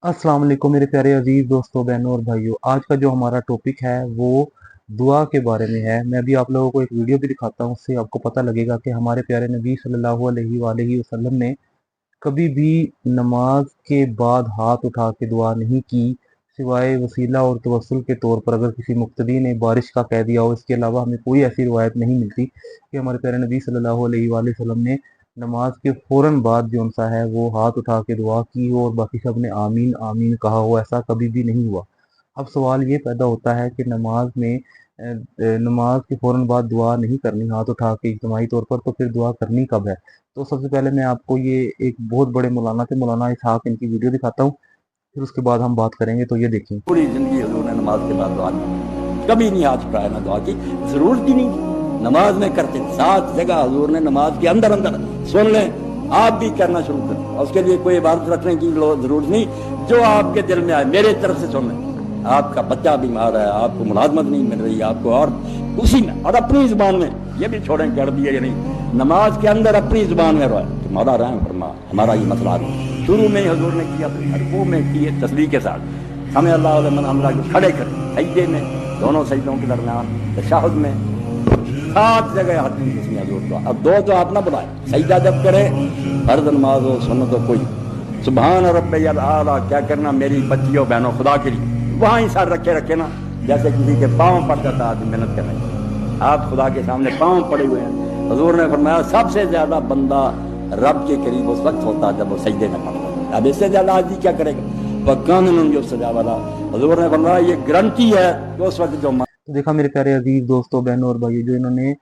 अस्सलाम वालेकुम मेरे प्यारे अजीज दोस्तों, बहनों और भाइयों। आज का जो हमारा टॉपिक है वो दुआ के बारे में है। मैं अभी आप लोगों को एक वीडियो भी दिखाता हूँ, उससे आपको पता लगेगा कि हमारे प्यारे नबी सल्लल्लाहु अलैहि वसल्लम ने कभी भी नमाज के बाद हाथ उठा के दुआ नहीं की, सिवाय वसीला और तवस्सुल के तौर पर अगर किसी मुक्तदी ने बारिश का कह दिया हो। इसके अलावा हमें कोई ऐसी रिवायत नहीं मिलती कि हमारे प्यारे नबी सल्लल्लाहु अलैहि वसल्लम ने नमाज के फौरन बाद जो सा है वो हाथ उठा के दुआ की हो और बाकी सब ने आमीन आमीन कहा हो। ऐसा कभी भी नहीं हुआ। अब सवाल ये पैदा होता है कि नमाज में नमाज के फौरन बाद दुआ नहीं करनी हाथ उठा के इज्तिमाई तौर पर, तो फिर दुआ करनी कब है? तो सबसे पहले मैं आपको ये एक बहुत बड़े मौलाना थे, मौलाना इसहाक, इनकी वीडियो दिखाता हूँ, फिर उसके बाद हम बात करेंगे। तो ये देखिए, पूरी जिंदगी हुजूर ने नमाज के बाद दुआ की, कभी नहीं हाथ उठाया ना दुआ की, जरूरत ही नहीं नमाज में करते। 7 जगह हुजूर ने नमाज के अंदर अंदर सुन लें, आप भी करना शुरू करें। उसके लिए कोई इबादत रखने की जरूरत नहीं, जो आपके दिल में आए मेरे तरफ से सुन लें। आपका बच्चा बीमार है, आपको मुलाजमत नहीं मिल रही आपको, और उसी में और अपनी जुबान में, ये भी छोड़ें कर दिए या नहीं, नमाज के अंदर अपनी जुबान में रोए कि मौला रहम फरमा, हमारा ये मसला है। शुरू में ही हुजूर ने किया, रकू में किए तस्बीह के साथ, हमें अल्लाह मन हमला को खड़े कर सजदे में, दोनों सजदों के दरमियान तशहुद में 7 जगह हाथ में जिसमें हजूर को। अब 2 तो हाथ ना बढ़ाए, सजदा जब करे फर्ज नमाज हो सुन्नत हो कोई, सुभान रब्बियल आला क्या करना मेरी बच्चियों बहनों खुदा के लिए, वहाँ ही सर रखे ना, जैसे किसी के पाँव पड़ जाता आदमी मेहनत करने। आप खुदा के सामने पाँव पड़े हुए हैं। हजूर ने फरमाया सबसे ज्यादा बंदा रब के करीब उस वक्त होता है जब वो सजदे में पड़ता है। अब इससे ज्यादा आदमी क्या करेगा? कानून जो सजा वाला, हजूर ने फरमाया ये गारंटी है कि उस वक्त जो। तो देखा मेरे प्यारे अजीज दोस्तों, बहनों और भाइयों, जो इन्होंने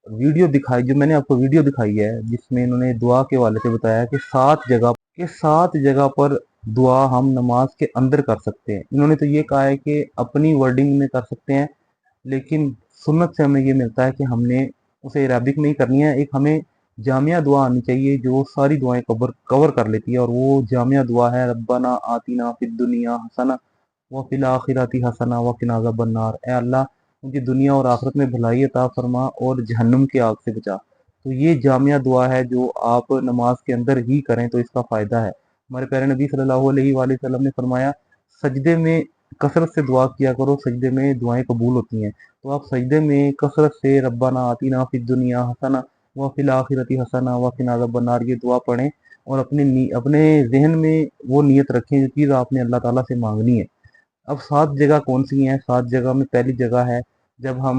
वीडियो दिखाई, जो मैंने आपको वीडियो दिखाई है जिसमें इन्होंने दुआ के हवाले से बताया कि 7 जगह पर दुआ हम नमाज के अंदर कर सकते हैं। इन्होंने तो ये कहा है कि अपनी वर्डिंग में कर सकते हैं, लेकिन सुन्नत से हमें ये मिलता है कि हमने उसे अरबिक में ही करनी है। एक हमें जामिया दुआ आनी चाहिए जो सारी दुआएं कवर कर लेती है, और वो जामिया दुआ है रब्बना आतिना फिद दुनिया हसना व फिल आखिरती हसना व किना अज़ाबन्नार। ए अल्लाह, मुझे दुनिया और आखिरत में भलाई अता फरमा और जहन्नुम की आग से बचा। तो ये जामिया दुआ है जो आप नमाज के अंदर ही करें तो इसका फ़ायदा है। हमारे प्यारे नबी सल्लल्लाहु अलैहि वसल्लम ने फरमाया, सजदे में कसरत से दुआ किया करो, सजदे में दुआएं कबूल होती हैं। तो आप सजदे में कसरत से रब्बाना आतिना फिद दुनिया हसना व फिल आखिरती हसना व किना अज़ाबन्नार ये दुआ पढ़ें, और अपने जहन में वो नीयत रखें जो चीज़ आपने अल्लाह ताला से मांगनी है। अब 7 जगह कौन सी हैं? 7 जगह में पहली जगह है जब हम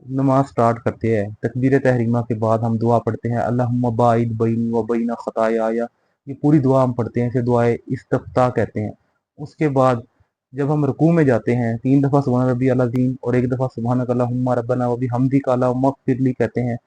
नमाज स्टार्ट करते हैं, तकबीर तहरीमा के बाद हम दुआ पढ़ते हैं, अल्लाहुम्मा बाइद बैनी व बैना खताया। ये पूरी दुआ हम पढ़ते हैं, इसे दुआए इस्तिफ्ताह कहते हैं। उसके बाद जब हम रुकू में जाते हैं, 3 दफ़ा सुबहान रब्बियल अज़ीम और 1 दफ़ा सुबहानक अल्लाहुम्मा रब्बना व बिहम्दिका अल्लाहुम्मा इग़फिरली कहते हैं।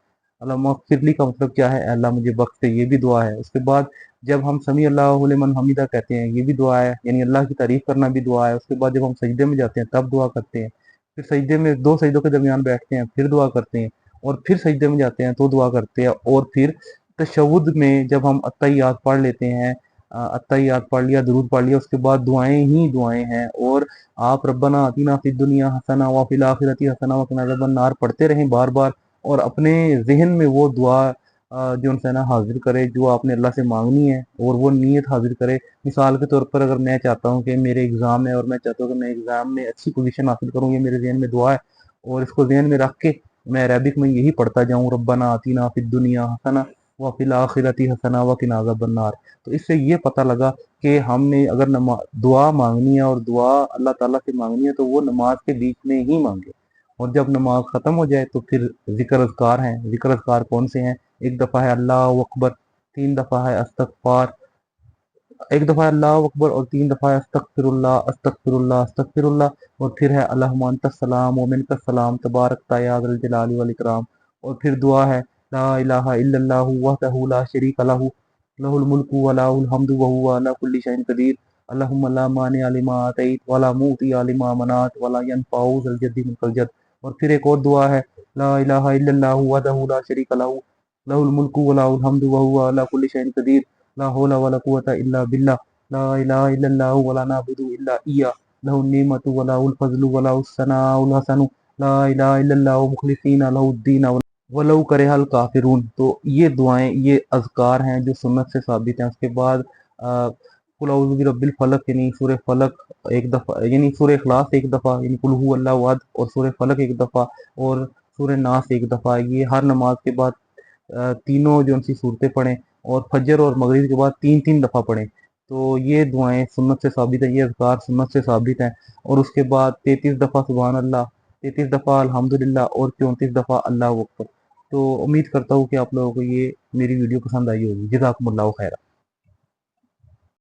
अल्लाहुम्मा इग़फिरली का मतलब क्या है? अल्लाह मुझे बख्श दे, ये भी दुआ है। उसके बाद जब हम समी अल्लाहु लिमन हमीदा कहते हैं, ये भी दुआ है, यानी अल्लाह की तारीफ करना भी दुआ है। उसके बाद जब हम सजदे में जाते हैं तब दुआ करते हैं, फिर सजदे में 2 सजदों के दरमियान बैठते हैं फिर दुआ करते हैं, और फिर सजदे में जाते हैं तो दुआ करते हैं, और फिर तशव्वुद में जब हम अत्तहियात पढ़ लेते हैं, अत्तहियात पढ़ लिया, दुरूद पढ़ लिया, उसके बाद दुआएं ही दुआएं हैं। और आप रब्बना आतिना फिद दुनिया हसना व फिल आखिरती हसना व किना अज़ाबन्नार पढ़ते रहें बार बार, और अपने जहन में वो दुआ जो है ना हाजिर करे जो आपने अल्लाह से मांगनी है, और वो नीयत हाजिर करे। मिसाल के तौर पर अगर मैं चाहता हूँ कि मेरे एग्ज़ाम है और मैं चाहता हूँ कि मैं एग्ज़ाम में अच्छी पोजीशन हासिल करूँ, ये मेरे जहन में दुआ है, और इसको जहन में रख के मैं अरबिक में यही पढ़ता जाऊँ, रब्बना आतिना फिद दुनिया हसना व फिल आखिरती हसना व किना अज़ाबन्नार। तो इससे ये पता लगा कि हमने अगर दुआ मांगनी है और दुआ अल्लाह ताला से मांगनी है तो वो नमाज के बीच में ही मांगे, और जब नमाज ख़त्म हो जाए तो फिर ज़िक्र अज़कार हैं। ज़िक्र अज़कार कौन से हैं? 1 दफ़ा है अल्लाह अकबर, 3 दफ़ा है अस्तगफार, 1 दफ़ा है अल्लाह अकबर, और 3 दफ़ा है अस्तगफिरुल्लाह अस्तगफिरुल्लाह अस्तगफिरुल्लाह, और फिर है अल्लाहुम्मा अंतस सलाम व मिनकस सलाम तबारकता या ज़ल जलाली वल इकराम। और फिर दुआ है ला इलाहा इल्लल्लाहु वहदहु ला शरीका लहु लहुल मुल्कु व लहुल हम्दु व हुवा अला कुल्ली शैइन क़दीर। अल्लाहुम्मा ला मानिअ लिमा अतैत व ला मुअतिय लिमा मनात व ला यनफ़उ ज़ल जद्दि मिनकल जद्द। और फिर एक और दुआ है ला इलाहा इल्लल्लाहु वहदहु ला शरीका लहु लहुल मुल्कु व लहुल हम्दु व हुवा अला कुल्ली शैइन क़दीर। ला हौला वला कुव्वता इल्ला बिल्लाह। ला इलाहा इल्लल्लाहु व ला नअबुदु इल्ला इय्याह। लहुन निअमतु व लहुल फ़ज़्लु व लहुस सनाउल हसनु। ला इलाहा इल्लल्लाहु मुख़लिसीना लहुद्दीन वलौ करिहल काफ़िरून। तो ये दुआएं, ये अज़कार हैं जो सुन्नत से साबित हैं। उसके बाद कुल औज़ु बिरब्बिल फलक यानी सूरह फलक एक दफ़ा, यानी सूरह इखलास एक दफ़ा, यानी कुल हु अल्लाहु अहद, और सूरह फलक एक दफ़ा, और सूरह नास एक दफ़ा। ये हर नमाज के बाद तीनों जो उनकी सूरतें पढ़ें, और फजर और मगरिब के बाद 3-3 दफ़ा पढ़ें। तो ये दुआएं सुन्नत से साबित है, ये अज़कार सुन्नत से साबित हैं। और उसके बाद 33 दफ़ा सुबहान अल्लाह, 33 दफ़ा अल्हम्दुलिल्लाह, और 34 दफ़ा अल्लाहु अकबर। तो उम्मीद करता हूँ कि आप लोगों को ये मेरी वीडियो पसंद आई होगी। जज़ाकुमुल्लाहु खैर।